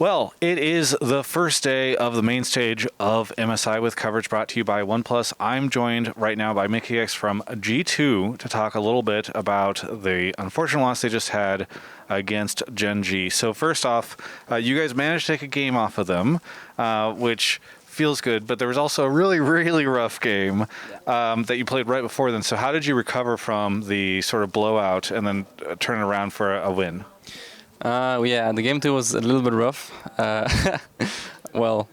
Well, it is the first day of the main stage of MSI with coverage brought to you by OnePlus. I'm joined right now by Mikyx from G2 to talk a little bit about the unfortunate loss they just had against Gen G. So first off, you guys managed to take a game off of them, which feels good, but there was also a really, really rough game that you played right before then. So how did you recover from the sort of blowout and then turn it around for a win? Yeah, the game 2 was a little bit rough. Well,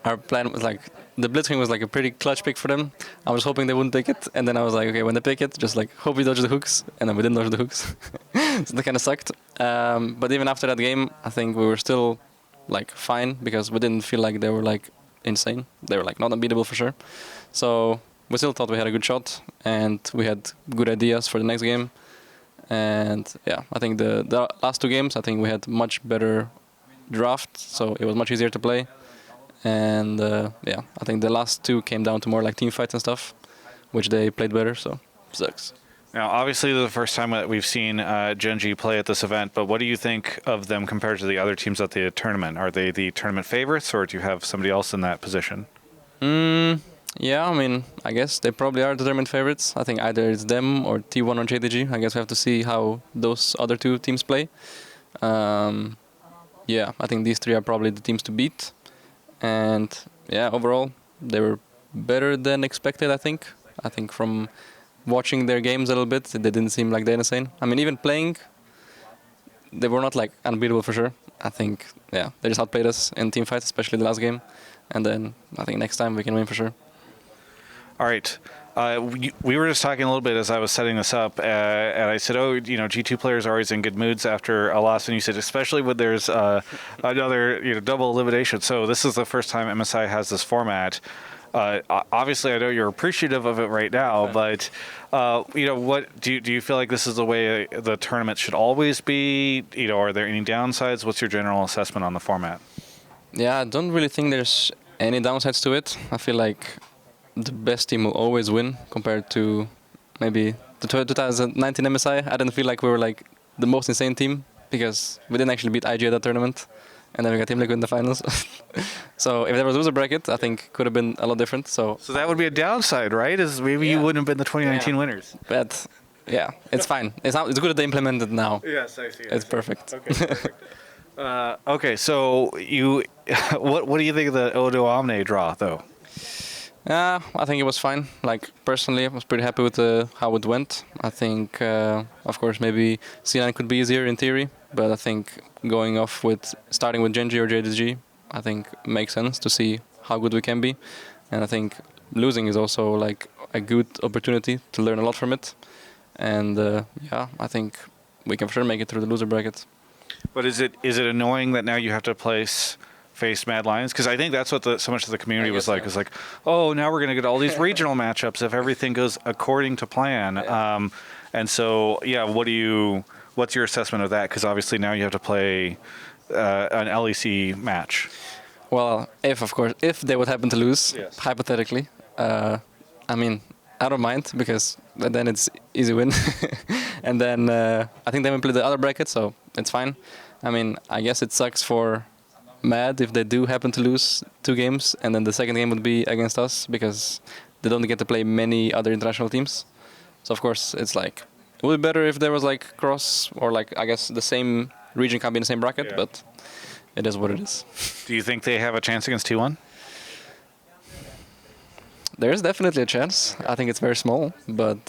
our plan was like, the Blitzwing was like a pretty clutch pick for them. I was hoping they wouldn't pick it, and then I was like, okay, when they pick it, just like, hope we dodge the hooks, and then we didn't dodge the hooks. So that kind of sucked. But even after that game, I think we were still like fine, because we didn't feel like they were like insane. They were like not unbeatable for sure. So we still thought we had a good shot, and we had good ideas for the next game. And yeah, I think the last 2 games, I think we had much better draft, so it was much easier to play. And yeah, I think the last 2 came down to more like team fights and stuff, which they played better, so sucks. Now, obviously, this is the first time that we've seen Gen G play at this event, but what do you think of them compared to the other teams at the tournament? Are they the tournament favorites, or do you have somebody else in that position? Yeah, I mean, I guess they probably are the tournament favorites. I think either it's them or T1 or JDG. I guess we have to see how those other 2 teams play. Yeah, I think these 3 are probably the teams to beat. And yeah, overall, they were better than expected, I think. I think from watching their games a little bit, they didn't seem like they're insane. I mean, even playing, they were not like unbeatable for sure. I think, yeah, they just outplayed us in team fights, especially the last game. And then I think next time we can win for sure. All right. We were just talking a little bit as I was setting this up, and I said, G2 players are always in good moods after a loss, and you said, especially when there's another, double elimination. So this is the first time MSI has this format. Obviously, I know you're appreciative of it right now, but, what do you feel like this is the way the tournament should always be? Are there any downsides? What's your general assessment on the format? Yeah, I don't really think there's any downsides to it. I feel like the best team will always win compared to maybe the 2019 MSI. I didn't feel like we were like the most insane team because we didn't actually beat IG at that tournament, and then we got Team Liquid in the finals. So if there was a loser bracket, I think could have been a lot different. So that would be a downside, right? Is maybe you wouldn't have been the 2019 winners. But yeah, it's fine. It's good that they implemented now. Yes, I see. It's perfect. Okay, perfect. Okay, so what do you think of the Odo Omne draw, though? I think it was fine. Like, personally, I was pretty happy with how it went. I think, of course, maybe C9 could be easier in theory, but I think going off with starting with Gen G or JDG, I think makes sense to see how good we can be. And I think losing is also like a good opportunity to learn a lot from it. And yeah, I think we can for sure make it through the loser bracket. But is it annoying that now you have to face Mad Lions? Because I think that's what so much of the community was like. It's like, oh, now we're going to get all these regional matchups if everything goes according to plan. And so, yeah, what's your assessment of that? Because obviously now you have to play an LEC match. Well, if they would happen to lose, hypothetically, I mean, I don't mind because then it's easy win. And then I think they will play the other bracket, so it's fine. I mean, I guess it sucks for Mad if they do happen to lose 2 games, and then the second game would be against us because they don't get to play many other international teams. So of course it's like it would be better if there was like cross or like I guess the same region can be in the same bracket, but it is what it is. Do you think they have a chance against T1? There is definitely a chance. I think it's very small, but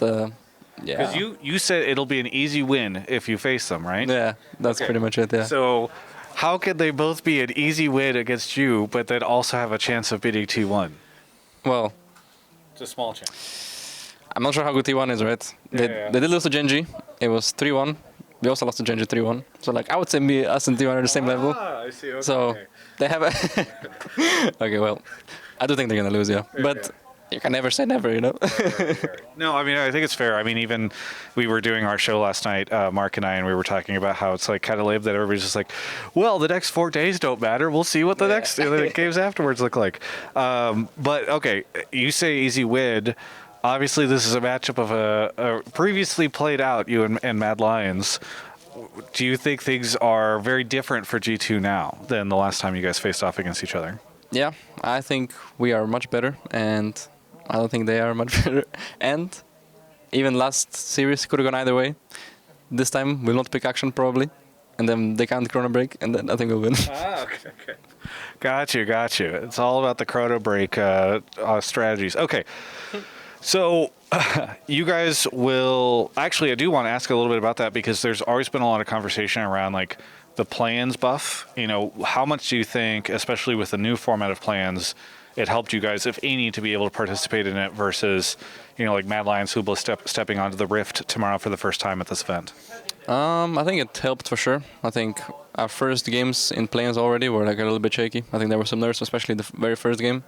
yeah. Because you said it'll be an easy win if you face them, right? Yeah, that's pretty much it. Yeah. So how could they both be an easy win against you, but then also have a chance of beating T1? Well, it's a small chance. I'm not sure how good T1 is, right? They did lose to Gen G. It was 3-1. We also lost to Gen G 3-1. So like I would say us and T1 are the same level. I see. Okay. So they have a okay, well, I do think they're gonna lose, but you can never say never, No, I mean, I think it's fair. I mean, even we were doing our show last night, Mark and I, and we were talking about how it's like kind of lame that everybody's just like, well, the next 4 days don't matter. We'll see what the next the games afterwards look like. But okay, you say easy win. Obviously, this is a matchup of a previously played out, you and Mad Lions. do you think things are very different for G2 now than the last time you guys faced off against each other? Yeah, I think we are much better, and I don't think they are much better. And even last series could have gone either way. This time we'll not pick action probably, and then they can't chrono break, and then I think we'll win. Okay. Got you. It's all about the chrono break strategies. Okay. So you guys will actually, I do want to ask a little bit about that because there's always been a lot of conversation around like the plans buff. You know, how much do you think, especially with the new format of plans, it helped you guys, if any, to be able to participate in it versus, you know, like Mad Lions who will stepping onto the Rift tomorrow for the first time at this event? I think it helped for sure. I think our first games in plans already were like a little bit shaky. I think there were some nerves, especially the very first game.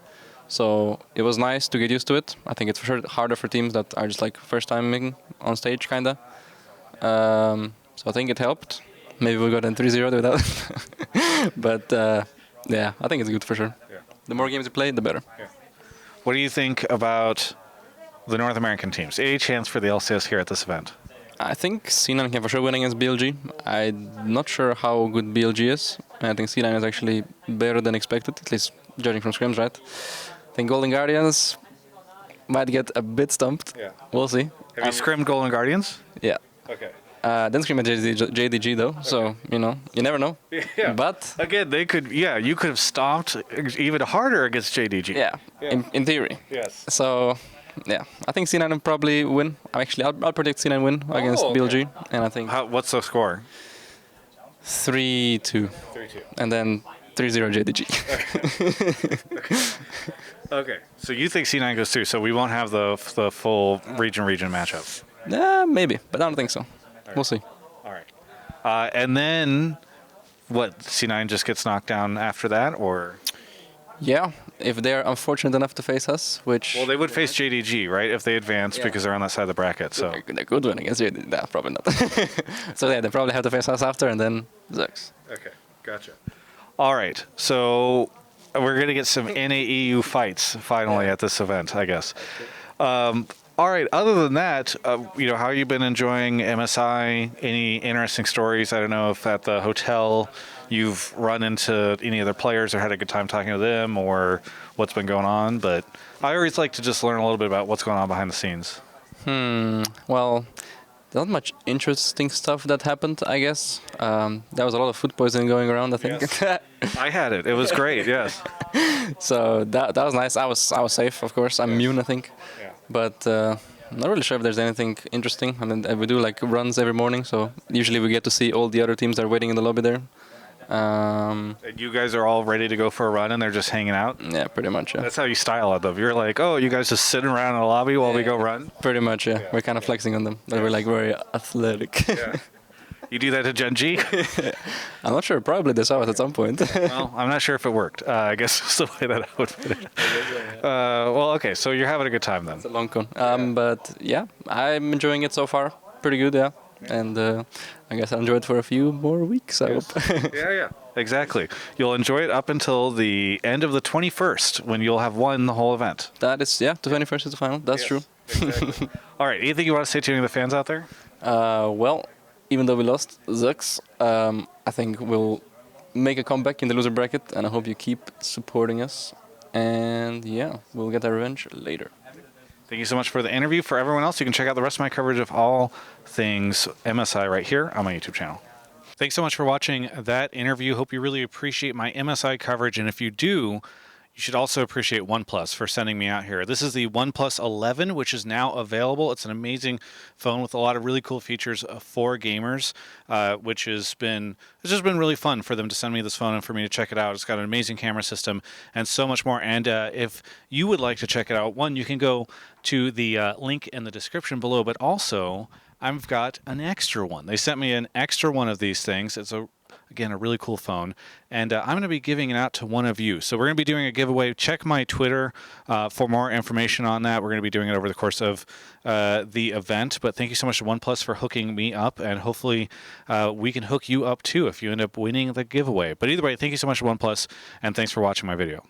So it was nice to get used to it. I think it's for sure harder for teams that are just like first time on stage, kinda. So I think it helped. Maybe we got in 3-0 without it. But yeah, I think it's good for sure. Yeah. The more games you play, the better. Yeah. What do you think about the North American teams? Any chance for the LCS here at this event? I think C9 can for sure win against BLG. I'm not sure how good BLG is. I think C9 is actually better than expected, at least judging from scrims, right? I think Golden Guardians might get a bit stumped. Yeah. We'll see. Have you scrimmed Golden Guardians? Yeah. Okay. Didn't scrim at JDG though, okay. So, you know, you never know. Yeah. But again, you could have stomped even harder against JDG. Yeah. In theory. Yes. So, yeah, I think C9 will probably win. I'll predict C9 win against BLG, and I think. What's the score? 3-2. 3-2. And then 3-0 JDG. Okay. So you think C9 goes through? So we won't have the full region matchup. Maybe, but I don't think so. Right. We'll see. All right. And then, what? C9 just gets knocked down after that, or? Yeah, if they're unfortunate enough to face us, which... Well, they would face JDG, right, if they advance, because they're on that side of the bracket, so... They could win against JDG. No, probably not. So, yeah, they probably have to face us after, and then Zux. Okay, gotcha. All right, so we're going to get some NAEU fights, finally, at this event, I guess. All right, other than that, you know, how you been enjoying MSI? Any interesting stories? I don't know if at the hotel you've run into any other players or had a good time talking to them or what's been going on, but I always like to just learn a little bit about what's going on behind the scenes. Well, there's not much interesting stuff that happened, I guess. There was a lot of food poisoning going around, I think. Yes. I had it. It was great, yes. So that was nice. I was safe, of course. I'm immune, I think. Yeah. But I'm not really sure if there's anything interesting. I mean, we do like runs every morning, so usually we get to see all the other teams that are waiting in the lobby there. And you guys are all ready to go for a run and they're just hanging out? Yeah, pretty much, yeah. That's how you style it, though. You're like, oh, you guys just sitting around in the lobby while we go run? Pretty much, yeah. We're kind of flexing on them. That we're like very athletic. Yeah. You do that to Gen G? I'm not sure. Probably they saw it at some point. Well, I'm not sure if it worked. I guess that's the way that I would put it. Well, okay, so you're having a good time then. It's a long con. But yeah, I'm enjoying it so far. Pretty good, yeah. And I guess I'll enjoy it for a few more weeks, I hope. Yeah, exactly. You'll enjoy it up until the end of the 21st when you'll have won the whole event. That is, yeah, the 21st is the final. That's true. Exactly. All right, anything you want to say to any of the fans out there? Well, even though we lost Zux, I think we'll make a comeback in the loser bracket, and I hope you keep supporting us. And yeah, we'll get our revenge later. Thank you so much for the interview. For everyone else, you can check out the rest of my coverage of all things MSI right here on my YouTube channel. Thanks so much for watching that interview. Hope you really appreciate my MSI coverage. And if you do, you should also appreciate OnePlus for sending me out here. This is the OnePlus 11, which is now available. It's an amazing phone with a lot of really cool features for gamers, which it's just been really fun for them to send me this phone and for me to check it out. It's got an amazing camera system and so much more. And if you would like to check it out, one, you can go to the link in the description below, but also I've got an extra one. They sent me an extra one of these things. It's again, a really cool phone, and I'm going to be giving it out to one of you. So we're going to be doing a giveaway. Check my Twitter for more information on that. We're going to be doing it over the course of the event, but thank you so much to OnePlus for hooking me up, and hopefully we can hook you up too if you end up winning the giveaway. But either way, thank you so much to OnePlus, and thanks for watching my video.